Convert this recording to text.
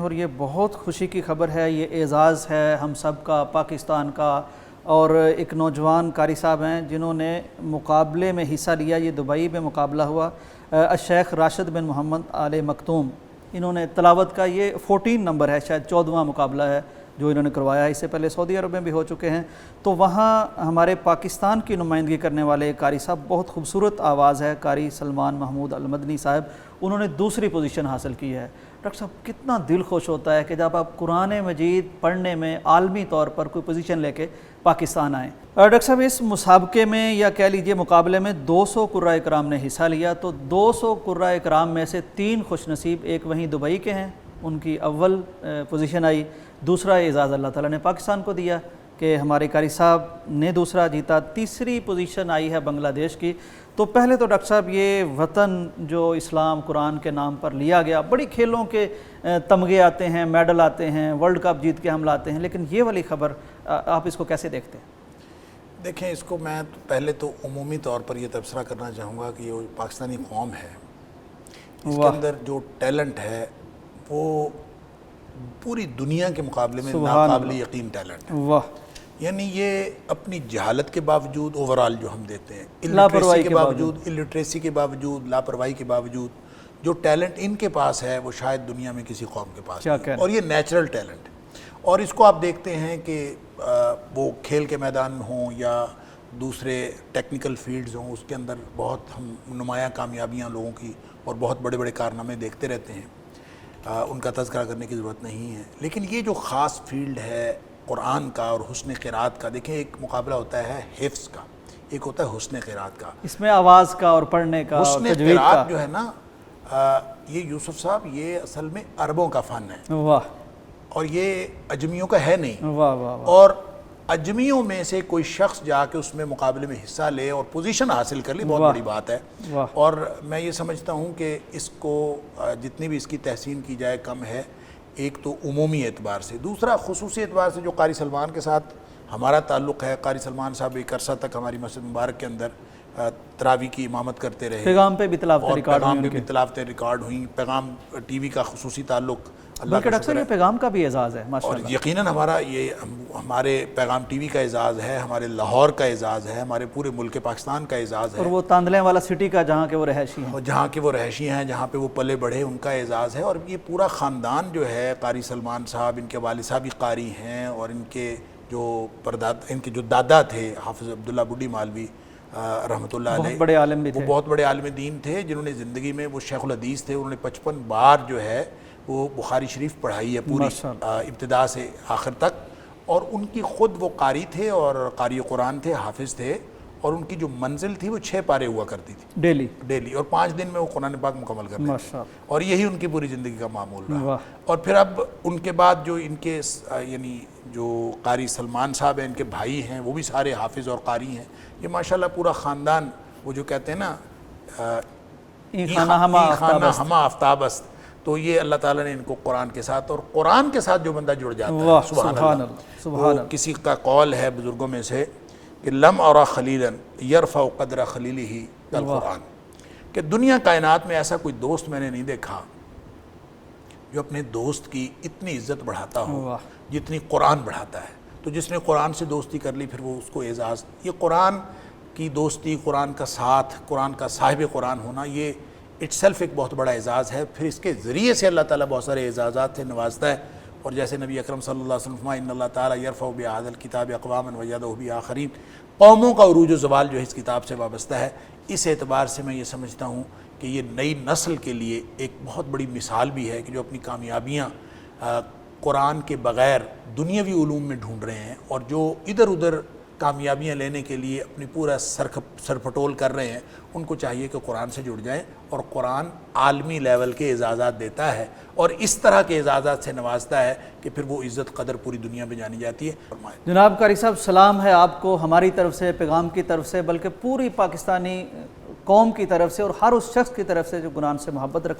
اور یہ بہت خوشی کی خبر ہے، یہ اعزاز ہے ہم سب کا، پاکستان کا، اور ایک نوجوان قاری صاحب ہیں جنہوں نے مقابلے میں حصہ لیا۔ یہ دبئی میں مقابلہ ہوا، الشیخ راشد بن محمد آل مکتوم، انہوں نے تلاوت کا یہ 14 نمبر ہے، شاید 14واں مقابلہ ہے جو انہوں نے کروایا ہے۔ اس سے پہلے سعودی عرب میں بھی ہو چکے ہیں، تو وہاں ہمارے پاکستان کی نمائندگی کرنے والے قاری صاحب، بہت خوبصورت آواز ہے، قاری سلمان محمود المدنی صاحب، انہوں نے دوسری پوزیشن حاصل کی ہے۔ ڈاکٹر صاحب کتنا دل خوش ہوتا ہے کہ جب آپ قرآن مجید پڑھنے میں عالمی طور پر کوئی پوزیشن لے کے پاکستان آئیں۔ ڈاکٹر صاحب اس مسابقے میں یا کہہ لیجئے مقابلے میں 200 قراء کرام نے حصہ لیا، تو 200 قراء کرام میں سے 3 خوش نصیب، ایک وہیں دبئی کے ہیں، ان کی اول پوزیشن آئی، دوسرا اعزاز اللہ تعالیٰ نے پاکستان کو دیا کہ ہمارے قاری صاحب نے دوسرا جیتا، تیسری پوزیشن آئی ہے بنگلہ دیش کی۔ تو پہلے تو ڈاکٹر صاحب یہ وطن جو اسلام قرآن کے نام پر لیا گیا، بڑی کھیلوں کے تمغے آتے ہیں، میڈل آتے ہیں، ورلڈ کپ جیت کے ہم لاتے ہیں، لیکن یہ والی خبر آپ اس کو کیسے دیکھتے ہیں؟ دیکھیں، اس کو میں پہلے تو عمومی طور پر یہ تبصرہ کرنا چاہوں گا کہ یہ پاکستانی قوم ہے، اس کے اندر جو ٹیلنٹ ہے وہ پوری دنیا کے مقابلے میں ناقابل یقین ٹیلنٹ ہے۔ واہ! یعنی یہ اپنی جہالت کے باوجود اوورال جو ہم دیتے ہیں، الٹریسی کے باوجود، لاپرواہی کے باوجود جو ٹیلنٹ ان کے پاس ہے وہ شاید دنیا میں کسی قوم کے پاس نہیں، اور یہ نیچرل ٹیلنٹ ہے۔ اور اس کو آپ دیکھتے ہیں کہ وہ کھیل کے میدان ہوں یا دوسرے ٹیکنیکل فیلڈز ہوں، اس کے اندر بہت ہم نمایاں کامیابیاں لوگوں کی اور بہت بڑے بڑے کارنامے دیکھتے رہتے ہیں، ان کا تذکرہ کرنے کی ضرورت نہیں ہے۔ لیکن یہ جو خاص فیلڈ ہے قرآن کا اور حسن قرات کا، دیکھیں ایک مقابلہ ہوتا ہے حفظ کا، ایک ہوتا ہے حسن قرات کا۔ اس میں آواز کا اور پڑھنے کا اور تجوید کا، حسن قرات جو ہے نا، یہ یوسف صاحب یہ اصل میں عربوں کا فن ہے، واہ، اور یہ اجمیوں کا ہے نہیں۔ واہ واہ واہ۔ اور اجمیوں میں سے کوئی شخص جا کے اس میں مقابلے میں حصہ لے اور پوزیشن حاصل کر لے، بہت بڑی بات ہے۔ اور میں یہ سمجھتا ہوں کہ اس کو جتنی بھی اس کی تحسین کی جائے کم ہے، ایک تو عمومی اعتبار سے، دوسرا خصوصی اعتبار سے جو قاری سلمان کے ساتھ ہمارا تعلق ہے۔ قاری سلمان صاحب ایک عرصہ تک ہماری مسجد مبارک کے اندر تراویح کی امامت کرتے رہے، پیغام پہ بھی تلاوتیں ریکارڈ ہوئیں، پیغام ٹی وی کا خصوصی تعلق اللہ بلکہ ڈاکٹر صاحب یہ پیغام کا بھی اعزاز ہے اور یقیناً ہمارے پیغام ٹی وی کا اعزاز ہے، ہمارے لاہور کا اعزاز ہے، ہمارے پورے ملک پاکستان کا اعزاز ہے، اور وہ تاندلیں والا سٹی کا جہاں کے وہ رہائشی ہیں، اور جہاں کے وہ رہائشی ہیں، جہاں پہ وہ پلے بڑھے، ان کا اعزاز ہے۔ اور یہ پورا خاندان جو ہے، قاری سلمان صاحب، ان کے والد صاحب بھی قاری ہیں، اور ان کے جو دادا تھے حافظ عبداللہ بڈھی مالوی رحمۃ اللہ علیہ، بہت بڑے عالم بھی تھے، وہ بہت بڑے عالم دین تھے، جنہوں نے زندگی میں، وہ شیخ الحدیث تھے، انہوں نے 55 بار جو ہے وہ بخاری شریف پڑھائی ہے پوری ابتدا سے آخر تک، اور ان کی خود وہ قاری تھے اور قاری قرآن تھے، حافظ تھے، اور ان کی جو منزل تھی وہ 6 پارے ہوا کرتی تھی ڈیلی، اور 5 دن میں وہ قرآن پاک مکمل کرتے تھے، اور یہی ان کی پوری زندگی کا معمول رہا۔ اور پھر اب ان کے بعد جو ان کے یعنی جو قاری سلمان صاحب ہیں، ان کے بھائی ہیں، وہ بھی سارے حافظ اور قاری ہیں۔ یہ ماشاءاللہ پورا خاندان، وہ جو کہتے ہیں نا خانہ ہما آفتاب است، تو یہ اللہ تعالیٰ نے ان کو قرآن کے ساتھ، اور قرآن کے ساتھ جو بندہ جڑ جاتا ہے، سبحان اللہ۔ کسی کا قول ہے بزرگوں میں سے کہ لم ارى خلیلا یرفع قدر خلیلہ بالقرآن، کہ دنیا کائنات میں ایسا کوئی دوست میں نے نہیں دیکھا جو اپنے دوست کی اتنی عزت بڑھاتا ہو جتنی قرآن بڑھاتا ہے۔ تو جس نے قرآن سے دوستی کر لی، پھر وہ اس کو اعزاز، یہ قرآن کی دوستی، قرآن کا ساتھ، قرآن کا صاحب قرآن ہونا، یہ اٹ سیلف ایک بہت بڑا اعزاز ہے۔ پھر اس کے ذریعے سے اللہ تعالیٰ بہت سارے اعزازات سے نوازتا ہے، اور جیسے نبی اکرم صلی اللہ علیہ وسلم ان اللہ تعالیٰ یرفع بہذا الکتاب اقواما ویضع بآخرین، قوموں کا عروج و زوال جو ہے اس کتاب سے وابستہ ہے۔ اس اعتبار سے میں یہ سمجھتا ہوں کہ یہ نئی نسل کے لیے ایک بہت بڑی مثال بھی ہے کہ جو اپنی کامیابیاں قرآن کے بغیر دنیاوی علوم میں ڈھونڈ رہے ہیں، اور جو ادھر ادھر کامیابیاں لینے کے لیے اپنی پورا سرپٹول کر رہے ہیں، ان کو چاہیے کہ قرآن سے جڑ جائیں، اور قرآن عالمی لیول کے اعزازات دیتا ہے، اور اس طرح کے اعزازات سے نوازتا ہے کہ پھر وہ عزت قدر پوری دنیا میں جانی جاتی ہے۔ جناب قاری صاحب، سلام ہے آپ کو ہماری طرف سے، پیغام کی طرف سے، بلکہ پوری پاکستانی قوم کی طرف سے، اور ہر اس شخص کی طرف سے جو قرآن سے محبت رکھتا ہے۔